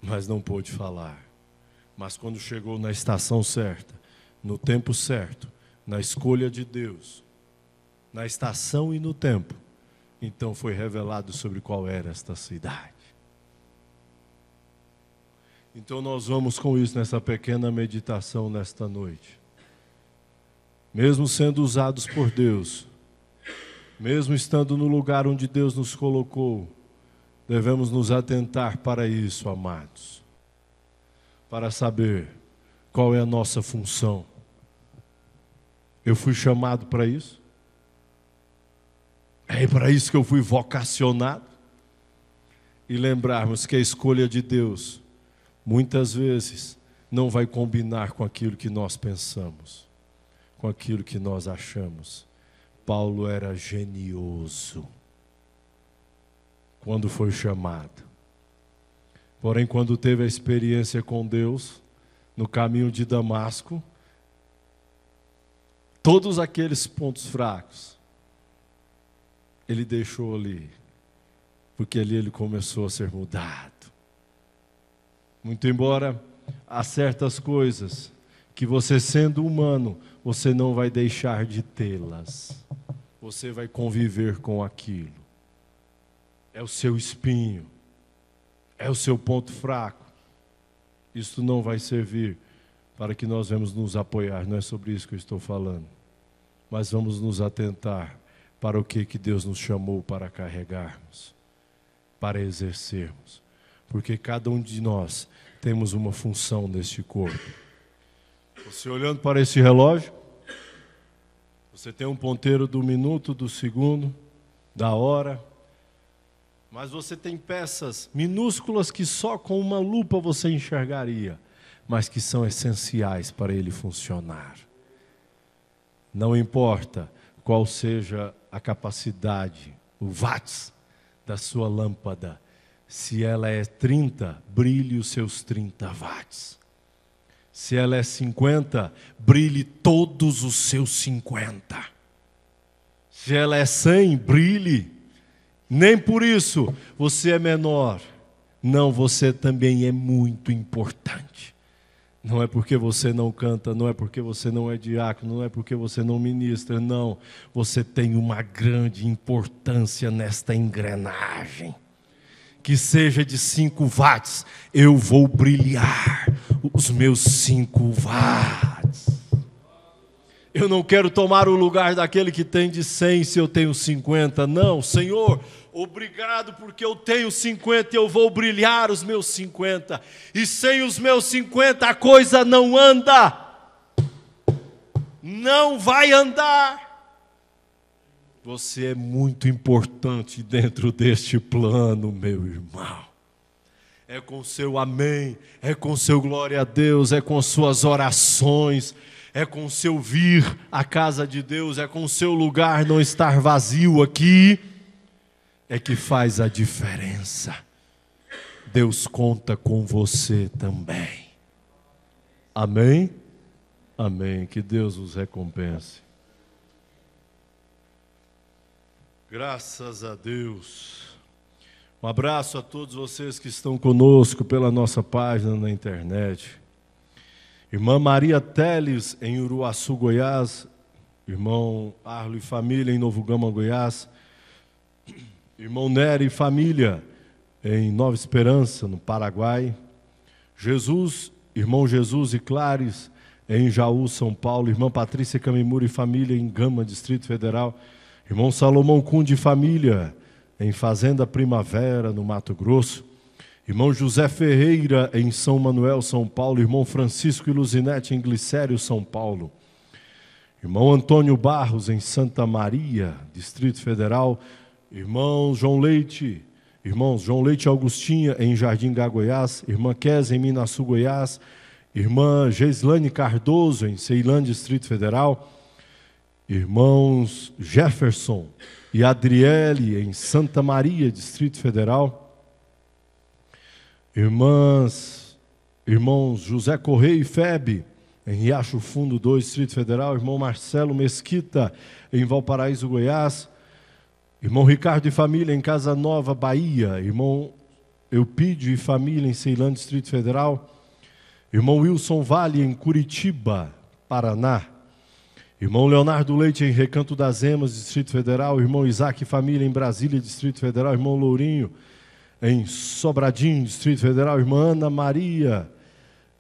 mas não pôde falar. Mas quando chegou na estação certa, no tempo certo, na escolha de Deus, na estação e no tempo, então foi revelado sobre qual era esta cidade. Então nós vamos com isso nessa pequena meditação nesta noite. Mesmo sendo usados por Deus, mesmo estando no lugar onde Deus nos colocou, devemos nos atentar para isso, amados, para saber qual é a nossa função. Eu fui chamado para isso? É para isso que eu fui vocacionado? E lembrarmos que a escolha de Deus, muitas vezes, não vai combinar com aquilo que nós pensamos, com aquilo que nós achamos. Paulo era genioso quando foi chamado. Porém, quando teve a experiência com Deus, no caminho de Damasco, todos aqueles pontos fracos, ele deixou ali, porque ali ele começou a ser mudado. Muito embora há certas coisas que você, sendo humano, você não vai deixar de tê-las. Você vai conviver com aquilo. É o seu espinho, é o seu ponto fraco. Isso não vai servir para que nós vamos nos apoiar, não é sobre isso que eu estou falando. Mas vamos nos atentar para o que Deus nos chamou para carregarmos, para exercermos. Porque cada um de nós temos uma função neste corpo. Você olhando para esse relógio, você tem um ponteiro do minuto, do segundo, da hora, mas você tem peças minúsculas que só com uma lupa você enxergaria, mas que são essenciais para ele funcionar. Não importa qual seja a capacidade, o watts da sua lâmpada, se ela é 30, brilhe os seus 30 watts. Se ela é 50, brilhe todos os seus 50. Se ela é 100, brilhe. Nem por isso você é menor. Não, você também é muito importante. Não é porque você não canta, não é porque você não é diácono, não é porque você não ministra, não. Você tem uma grande importância nesta engrenagem. Que seja de 5 watts, eu vou brilhar os meus 5 watts. Eu não quero tomar o lugar daquele que tem de 100 se eu tenho 50. Não, Senhor, obrigado porque eu tenho 50 e eu vou brilhar os meus 50. E sem os meus 50 a coisa não anda. não vai andar. Você é muito importante dentro deste plano, meu irmão. É com seu amém, é com seu glória a Deus, é com suas orações, é com seu vir à casa de Deus, é com seu lugar não estar vazio aqui, é que faz a diferença. Deus conta com você também. Amém? Amém. Que Deus os recompense. Graças a Deus. Um abraço a todos vocês que estão conosco pela nossa página na internet. Irmã Maria Teles, em Uruaçu, Goiás. Irmão Arlo e família, em Novo Gama, Goiás. Irmão Nery e família, em Nova Esperança, no Paraguai. Irmão Jesus e Clares, em Jaú, São Paulo. Irmã Patrícia Camimura e família, em Gama, Distrito Federal. Irmão Salomão Cunde e família, em Fazenda Primavera, no Mato Grosso. Irmão José Ferreira, em São Manuel, São Paulo. Irmão Francisco e Luzinete, em Glicério, São Paulo. Irmão Antônio Barros, em Santa Maria, Distrito Federal. Irmãos João Leite e Augustinha, em Jardim Gá, Goiás. Irmã Kézia, em Minaçu, Goiás. Irmã Geislane Cardoso, em Ceilândia, Distrito Federal. Irmãos Jefferson e Adriele, em Santa Maria, Distrito Federal. Irmãos José Correia e Febe, em Riacho Fundo 2, Distrito Federal. Irmão Marcelo Mesquita, em Valparaíso, Goiás. Irmão Ricardo e família, em Casa Nova, Bahia. Irmão Eupídio e família, em Ceilândia, Distrito Federal. Irmão Wilson Vale, em Curitiba, Paraná. Irmão Leonardo Leite, em Recanto das Emas, Distrito Federal. Irmão Isaac e família, em Brasília, Distrito Federal. Irmão Lourinho, em Sobradinho, Distrito Federal. Irmã Ana Maria,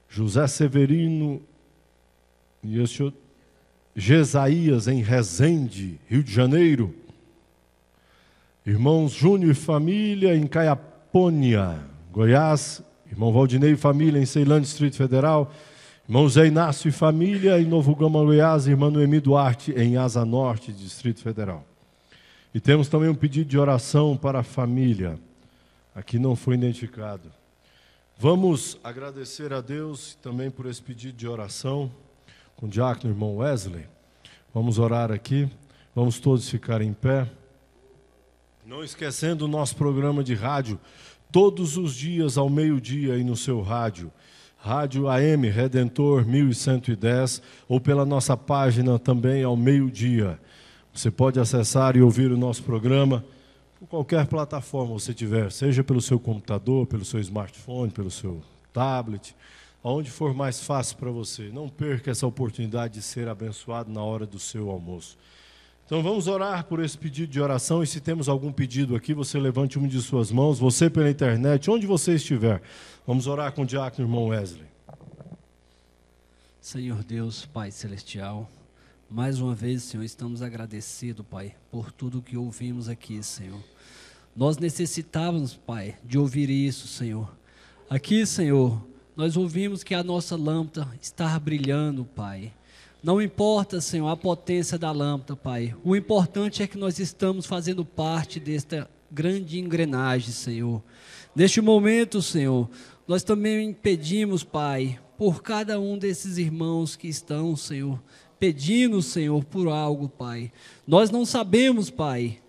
José Severino e Jesaías, em Resende, Rio de Janeiro. Irmãos Júnior e família, em Caiapônia, Goiás. Irmão Valdinei e família, em Ceilândia, Distrito Federal. Irmão Zé Inácio e família, em Novo Gama, Goiás. Irmã Noemi Duarte, em Asa Norte, Distrito Federal. E temos também um pedido de oração para a família. Aqui não foi identificado. Vamos agradecer a Deus também por esse pedido de oração com o diácono irmão Wesley. Vamos orar aqui. Vamos todos ficar em pé. Não esquecendo o nosso programa de rádio, todos os dias ao meio-dia aí no seu rádio. Rádio AM Redentor 1110, ou pela nossa página também ao meio-dia. Você pode acessar e ouvir o nosso programa por qualquer plataforma você tiver, seja pelo seu computador, pelo seu smartphone, pelo seu tablet, aonde for mais fácil para você. Não perca essa oportunidade de ser abençoado na hora do seu almoço. Então vamos orar por esse pedido de oração, e se temos algum pedido aqui, você levante uma de suas mãos, você pela internet, onde você estiver. Vamos orar com o diácono irmão Wesley. Senhor Deus, Pai Celestial, mais uma vez, Senhor, estamos agradecidos, Pai, por tudo que ouvimos aqui, Senhor. Nós necessitávamos, Pai, de ouvir isso, Senhor. Aqui, Senhor, nós ouvimos que a nossa lâmpada está brilhando, Pai. Não importa, Senhor, a potência da lâmpada, Pai. O importante é que nós estamos fazendo parte desta grande engrenagem, Senhor. Neste momento, Senhor, nós também pedimos, Pai, por cada um desses irmãos que estão, Senhor, pedindo, Senhor, por algo, Pai. Nós não sabemos, Pai,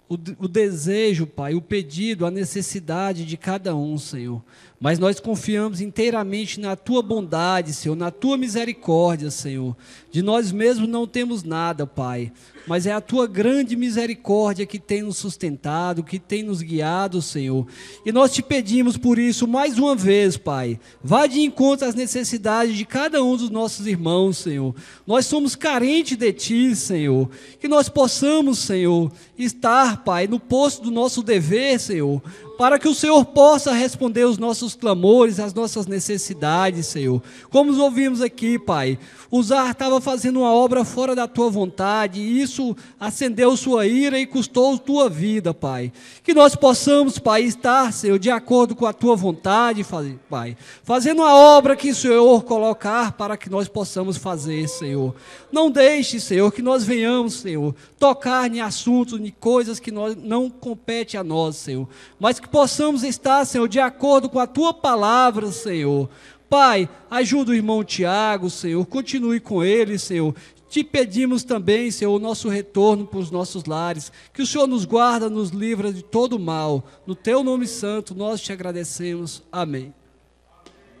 o desejo, Pai, o pedido, a necessidade de cada um, Senhor. Mas nós confiamos inteiramente na Tua bondade, Senhor, na Tua misericórdia, Senhor. De nós mesmos não temos nada, Pai, mas é a Tua grande misericórdia que tem nos sustentado, que tem nos guiado, Senhor. E nós Te pedimos por isso mais uma vez, Pai. Vá de encontro às necessidades de cada um dos nossos irmãos, Senhor. Nós somos carentes de Ti, Senhor. Que nós possamos, Senhor, estar, Pai, no posto do nosso dever, Senhor, para que o Senhor possa responder os nossos clamores, as nossas necessidades, Senhor. Como ouvimos aqui, Pai, Uzar estava fazendo uma obra fora da tua vontade, e isso acendeu sua ira e custou tua vida, Pai. Que nós possamos, Pai, estar, Senhor, de acordo com a tua vontade, Pai, fazendo a obra que o Senhor colocar para que nós possamos fazer, Senhor. Não deixe, Senhor, que nós venhamos, Senhor, tocar em assuntos, em coisas que não competem a nós, Senhor, mas que possamos estar, Senhor, de acordo com a tua palavra, Senhor. Pai, ajuda o irmão Tiago, Senhor, continue com ele, Senhor. Te pedimos também, Senhor, o nosso retorno para os nossos lares, que o Senhor nos guarda, nos livra de todo mal. No teu nome santo, nós te agradecemos. Amém.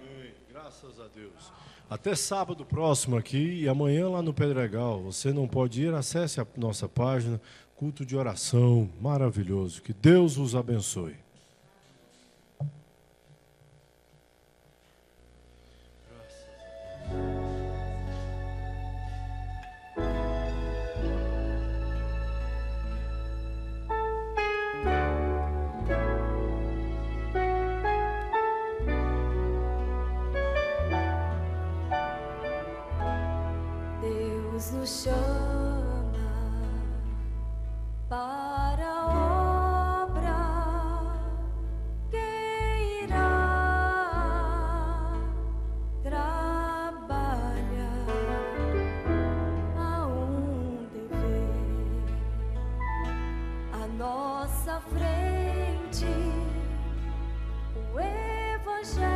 Amém. Graças a Deus. Até sábado próximo aqui e amanhã lá no Pedregal. Você não pode ir, acesse a nossa página, culto de oração, maravilhoso. Que Deus os abençoe. Nos chama para a obra que irá trabalhar a um dever à nossa frente, o Evangelho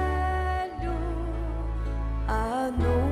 anuncia.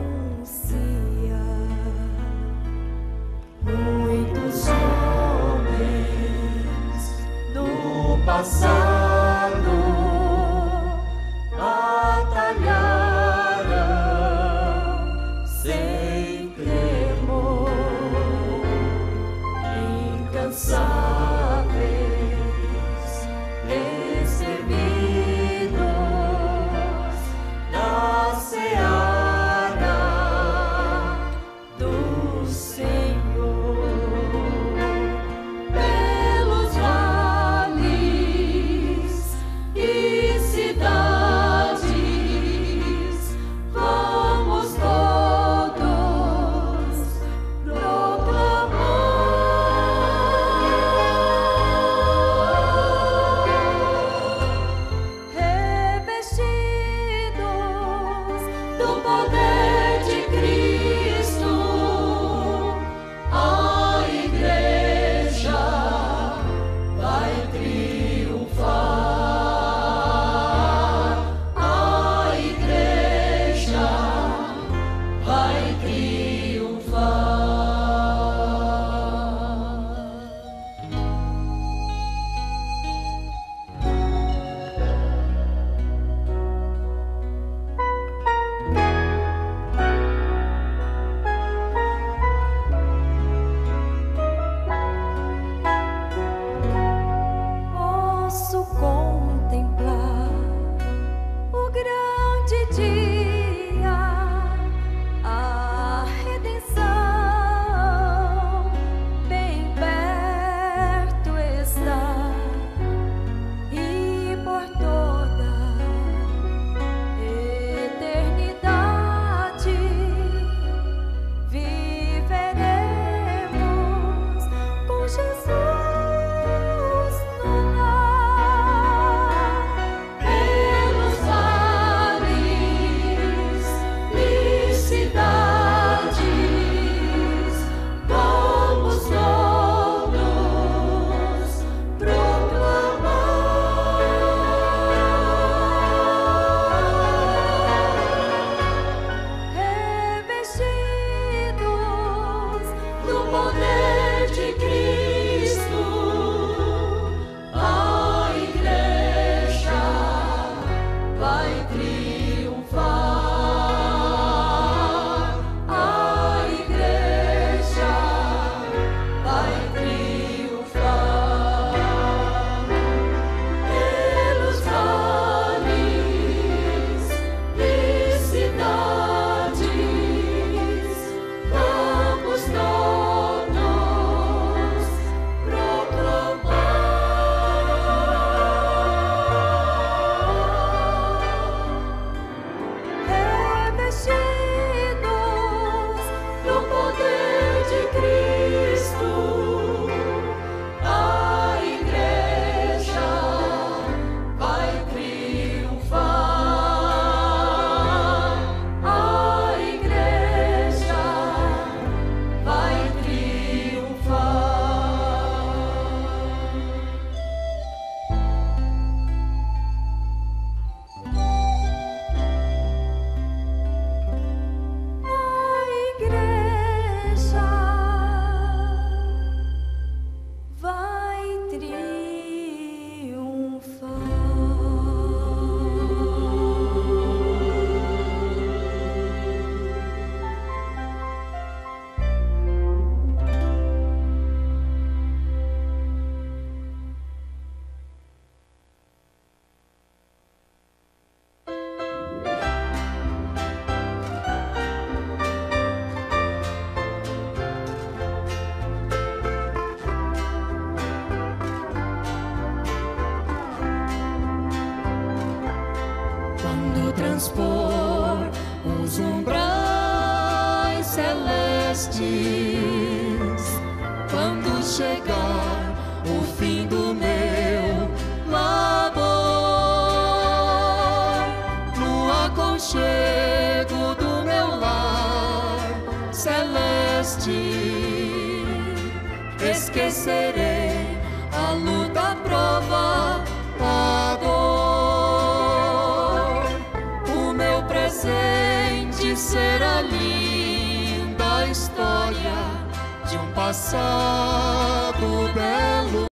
transpor os umbrais celestes. Quando chegar o fim do meu labor, no aconchego do meu lar celeste, esquecerei a luta, a prova, a dor. O meu presente será linda história de um passado belo.